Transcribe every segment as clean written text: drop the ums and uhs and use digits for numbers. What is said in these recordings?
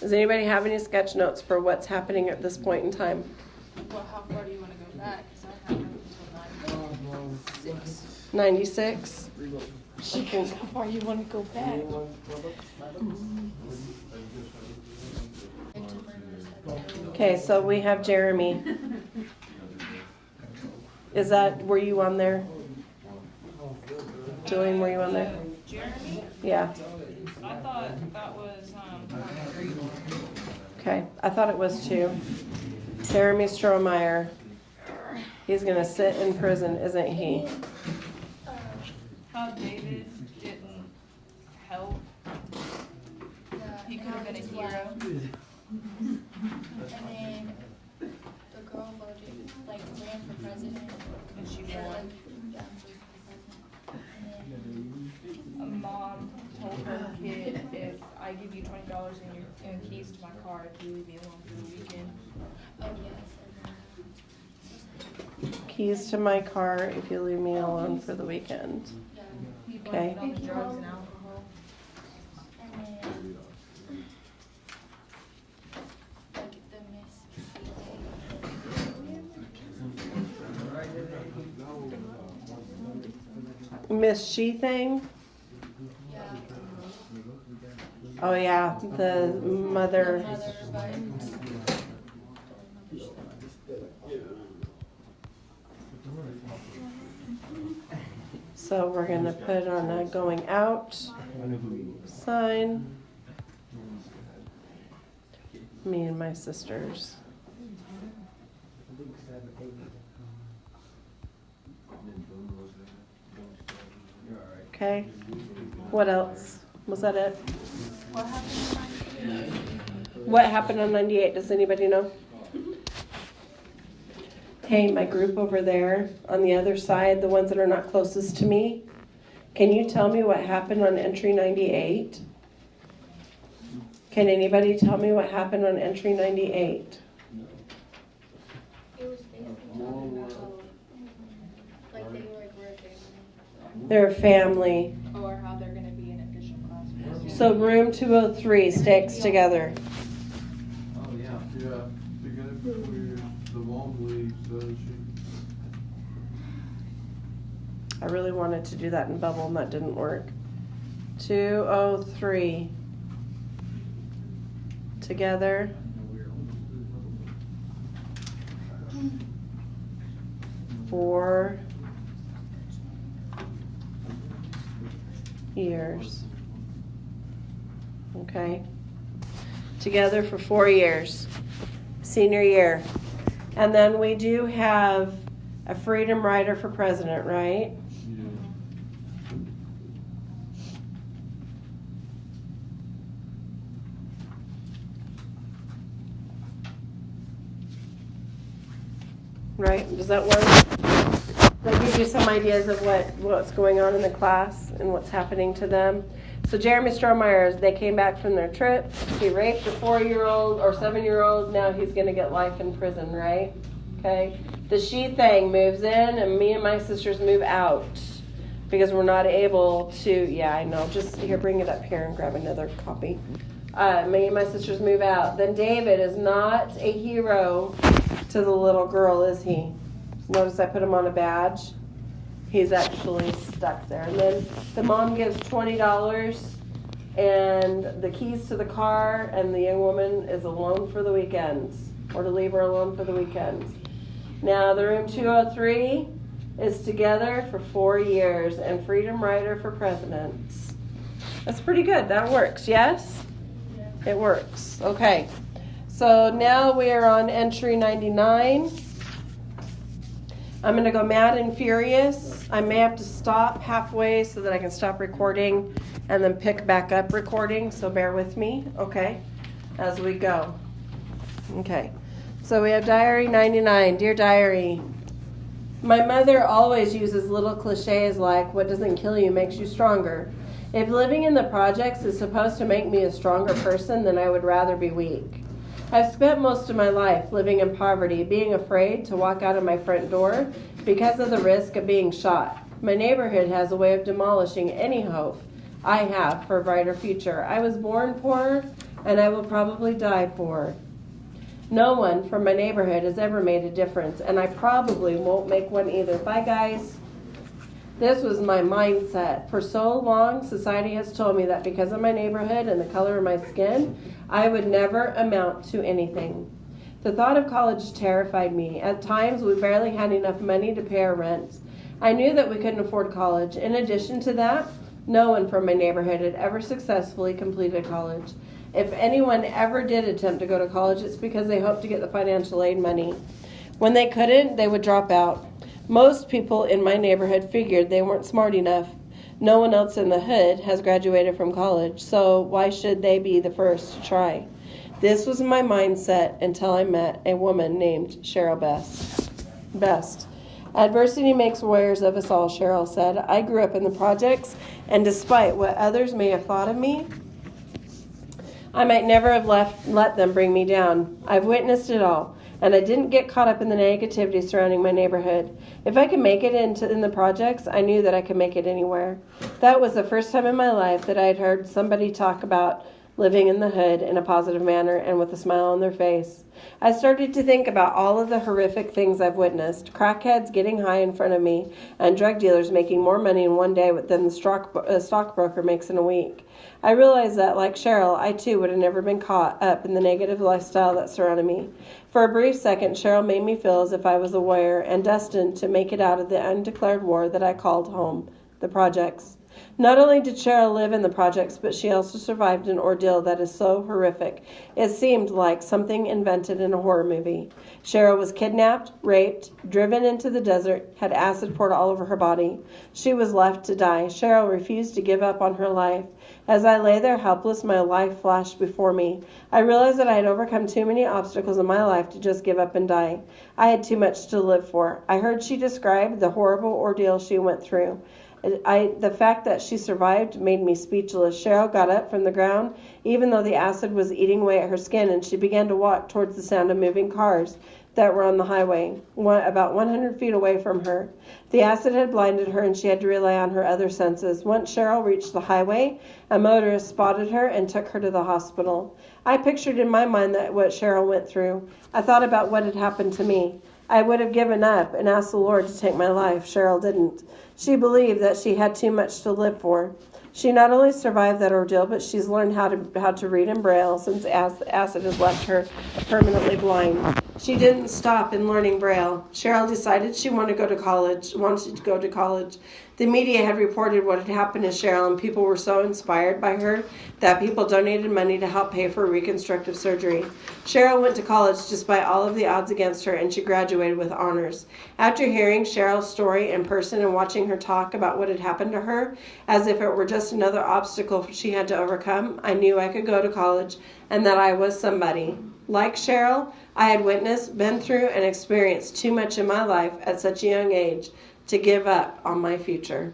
Does anybody have any sketch notes for what's happening at this point in time? Well, how far do you want to go back? Because I have until 96. 96? How far you want to go back? Okay, so we have Jeremy. Were you on there? Julian, were you on there? Jeremy? Yeah. I thought that was Okay, I thought it was too. Jeremy Strohmeyer. He's going to sit in prison, isn't he? how David didn't help. He could have been a hero. And then the girl voted, ran for president. And she won. A mom told her kid, if I give you $20 and keys to my car, if you leave me alone for the weekend. Oh, yes. Keys to my car if you leave me alone for the weekend. He Okay. blamed it on the drugs and alcohol. And then, the Miss She thing? yeah. Oh yeah, the mother. So we're going to put on a going out sign. Me and my sisters. Okay. What else? Was that it? What happened? What happened on 98? Does anybody know? Hey, my group over there on the other side, the ones that are not closest to me, can you tell me what happened on entry 98? Can anybody tell me what happened on entry 98? It was basically talking about, they were a family. They're a family. Or how they're going to be in official class. So room 203 sticks together. Oh, yeah. Yeah, together the mom leaves, she. I really wanted to do that in bubble and that didn't work. 203 together. For years. Okay. Together for 4 years. Senior year. And then we do have a Freedom Rider for president, right? Right? Does that work? Does that give you some ideas of what's going on in the class and what's happening to them? So Jeremy Strohmeyer, they came back from their trip. He raped a 4-year-old or 7-year-old. Now he's going to get life in prison, right? Okay. The She thing moves in, and me and my sisters move out because we're not able to. Yeah, I know. Just here, bring it up here and grab another copy. Me and my sisters move out. Then David is not a hero to the little girl, is he? Notice I put him on a badge. He's actually stuck there. And then the mom gives $20 and the keys to the car, and the young woman is alone for the weekend, or to leave her alone for the weekend. Now the room 203 is together for 4 years, and Freedom Rider for president. That's pretty good. That works, yes? It works. Okay. So now we are on entry 99. I'm going to go mad and furious. I may have to stop halfway so that I can stop recording and then pick back up recording. So bear with me, okay, as we go. Okay. So we have diary 99. Dear diary, my mother always uses little cliches like, what doesn't kill you makes you stronger. If living in the projects is supposed to make me a stronger person, then I would rather be weak. I've spent most of my life living in poverty, being afraid to walk out of my front door because of the risk of being shot. My neighborhood has a way of demolishing any hope I have for a brighter future. I was born poor, and I will probably die poor. No one from my neighborhood has ever made a difference, and I probably won't make one either. Bye, guys. This was my mindset. For so long, society has told me that because of my neighborhood and the color of my skin, I would never amount to anything. The thought of college terrified me. At times, we barely had enough money to pay our rent. I knew that we couldn't afford college. In addition to that, no one from my neighborhood had ever successfully completed college. If anyone ever did attempt to go to college, it's because they hoped to get the financial aid money. When they couldn't, they would drop out. Most people in my neighborhood figured they weren't smart enough. No one else in the hood has graduated from college, so why should they be the first to try? This was my mindset until I met a woman named Cheryl Best. Adversity makes warriors of us all, Cheryl said. I grew up in the projects, and despite what others may have thought of me, I might never have let them bring me down. I've witnessed it all, and I didn't get caught up in the negativity surrounding my neighborhood. If I could make it in the projects, I knew that I could make it anywhere. That was the first time in my life that I had heard somebody talk about living in the hood in a positive manner and with a smile on their face. I started to think about all of the horrific things I've witnessed. Crackheads getting high in front of me, and drug dealers making more money in one day than the stockbroker makes in a week. I realized that, like Cheryl, I too would have never been caught up in the negative lifestyle that surrounded me. For a brief second, Cheryl made me feel as if I was a warrior and destined to make it out of the undeclared war that I called home, the projects. Not only did Cheryl live in the projects, but she also survived an ordeal that is so horrific. It seemed like something invented in a horror movie. Cheryl was kidnapped, raped, driven into the desert, had acid poured all over her body. She was left to die. Cheryl refused to give up on her life. As I lay there helpless, my life flashed before me. I realized that I had overcome too many obstacles in my life to just give up and die. I had too much to live for. I heard she describe the horrible ordeal she went through. The fact that she survived made me speechless. Cheryl got up from the ground, even though the acid was eating away at her skin, and she began to walk towards the sound of moving cars that were on the highway, about 100 feet away from her. The acid had blinded her, and she had to rely on her other senses. Once Cheryl reached the highway, a motorist spotted her and took her to the hospital. I pictured in my mind what Cheryl went through. I thought about what had happened to me. I would have given up and asked the Lord to take my life. Cheryl didn't. She believed that she had too much to live for. She not only survived that ordeal, but she's learned how to read in Braille since acid has left her permanently blind. She didn't stop in learning Braille. Cheryl decided she wanted to go to college. The media had reported what had happened to Cheryl, and people were so inspired by her that people donated money to help pay for reconstructive surgery. Cheryl went to college despite all of the odds against her, and she graduated with honors. After hearing Cheryl's story in person and watching her talk about what had happened to her, as if it were just another obstacle she had to overcome, I knew I could go to college and that I was somebody. Like Cheryl, I had witnessed, been through, and experienced too much in my life at such a young age to give up on my future.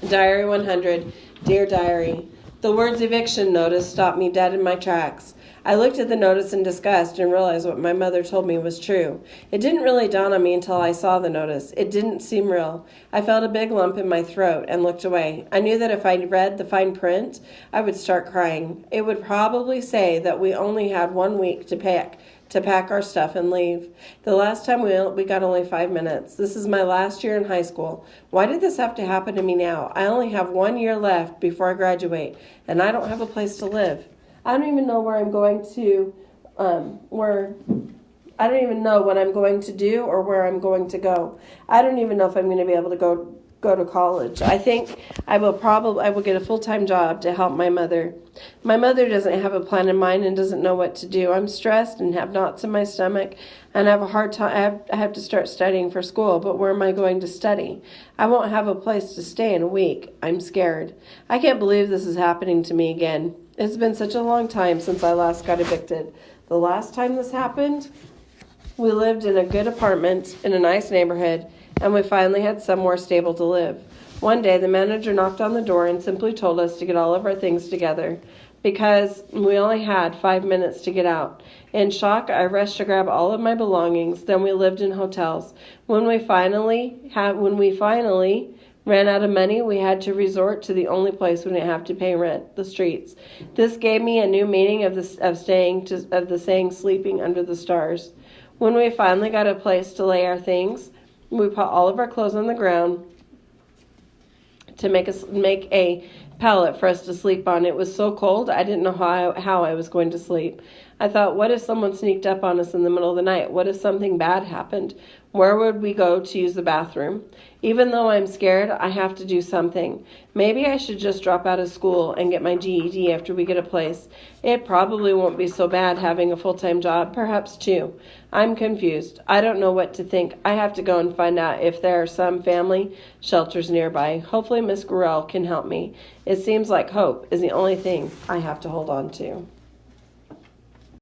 Diary 100. Dear Diary, the words eviction notice stopped me dead in my tracks. I looked at the notice in disgust and realized what my mother told me was true. It didn't really dawn on me until I saw the notice. It didn't seem real. I felt a big lump in my throat and looked away. I knew that if I read the fine print, I would start crying. It would probably say that we only had 1 week to pack our stuff and leave. The last time we got only 5 minutes. This is my last year in high school. Why did this have to happen to me now? I only have 1 year left before I graduate, and I don't have a place to live. I don't even know where I'm going to, I don't even know what I'm going to do or where I'm going to go. I don't even know if I'm going to be able to go to college. I think I will get a full-time job to help my mother. My mother doesn't have a plan in mind and doesn't know what to do. I'm stressed and have knots in my stomach and I have a hard time. I have to start studying for school, but where am I going to study? I won't have a place to stay in a week. I'm scared. I can't believe this is happening to me again. It's been such a long time since I last got evicted. The last time this happened, we lived in a good apartment in a nice neighborhood, and we finally had somewhere stable to live. One day, the manager knocked on the door and simply told us to get all of our things together because we only had 5 minutes to get out. In shock, I rushed to grab all of my belongings. Then we lived in hotels. When we finally Ran out of money, we had to resort to the only place we didn't have to pay rent, the streets. This gave me a new meaning of the saying sleeping under the stars. When we finally got a place to lay our things, we put all of our clothes on the ground to make a pallet for us to sleep on. It was so cold, I didn't know how I was going to sleep. I thought, what if someone sneaked up on us in the middle of the night? What if something bad happened? Where would we go to use the bathroom? Even though I'm scared, I have to do something. Maybe I should just drop out of school and get my GED after we get a place. It probably won't be so bad having a full-time job, perhaps two. I'm confused. I don't know what to think. I have to go and find out if there are some family shelters nearby. Hopefully Miss Gorell can help me. It seems like hope is the only thing I have to hold on to.